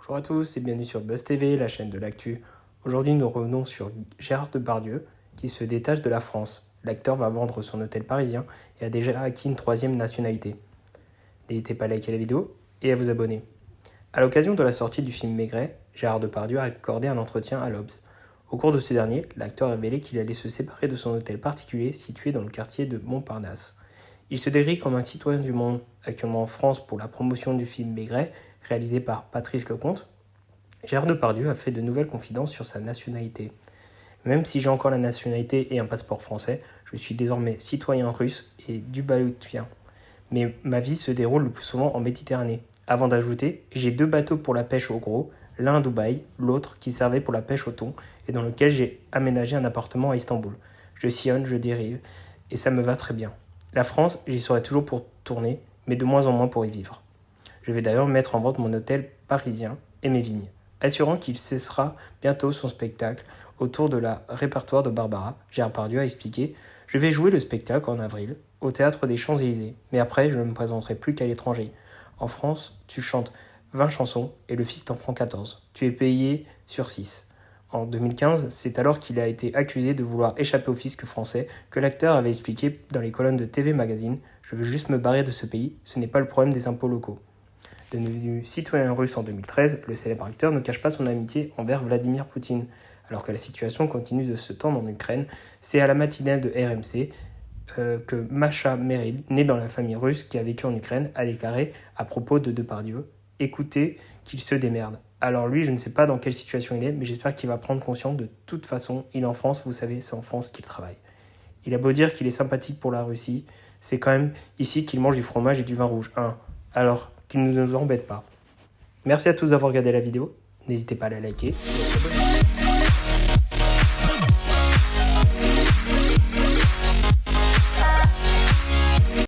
Bonjour à tous et bienvenue sur Buzz TV, la chaîne de l'actu. Aujourd'hui, nous revenons sur Gérard Depardieu qui se détache de la France. L'acteur va vendre son hôtel parisien et a déjà acquis une troisième nationalité. N'hésitez pas à liker la vidéo et à vous abonner. À l'occasion de la sortie du film Maigret, Gérard Depardieu a accordé un entretien à l'Obs. Au cours de ce dernier, l'acteur a révélé qu'il allait se séparer de son hôtel particulier situé dans le quartier de Montparnasse. Il se décrit comme un citoyen du monde, actuellement en France pour la promotion du film Maigret, réalisé par Patrice Lecomte. Gérard Depardieu a fait de nouvelles confidences sur sa nationalité. Même si j'ai encore la nationalité et un passeport français, je suis désormais citoyen russe et dubaloutien. Mais ma vie se déroule le plus souvent en Méditerranée. Avant d'ajouter, j'ai 2 bateaux pour la pêche au gros, l'un à Dubaï, l'autre qui servait pour la pêche au thon, et dans lequel j'ai aménagé un appartement à Istanbul. Je sillonne, je dérive, et ça me va très bien. La France, j'y serai toujours pour tourner, mais de moins en moins pour y vivre. Je vais d'ailleurs mettre en vente mon hôtel parisien et mes vignes, assurant qu'il cessera bientôt son spectacle autour de la répertoire de Barbara. Gérard Depardieu a expliqué « Je vais jouer le spectacle en avril au Théâtre des Champs-Élysées, mais après je ne me présenterai plus qu'à l'étranger. En France, tu chantes 20 chansons et le fisc t'en prend 14. Tu es payé sur 6. » En 2015, c'est alors qu'il a été accusé de vouloir échapper au fisc français que l'acteur avait expliqué dans les colonnes de TV Magazine « Je veux juste me barrer de ce pays, ce n'est pas le problème des impôts locaux ». Devenu citoyen russe en 2013, le célèbre acteur ne cache pas son amitié envers Vladimir Poutine. Alors que la situation continue de se tendre en Ukraine, c'est à la matinale de RMC que Masha Meril, née dans la famille russe qui a vécu en Ukraine, a déclaré à propos de Depardieu « Écoutez qu'il se démerde ». Alors lui, je ne sais pas dans quelle situation il est, mais j'espère qu'il va prendre conscience de toute façon. Il est en France, vous savez, c'est en France qu'il travaille. Il a beau dire qu'il est sympathique pour la Russie, c'est quand même ici qu'il mange du fromage et du vin rouge. Alors qu'il ne nous embête pas. Merci à tous d'avoir regardé la vidéo. N'hésitez pas à la liker et à vous abonner.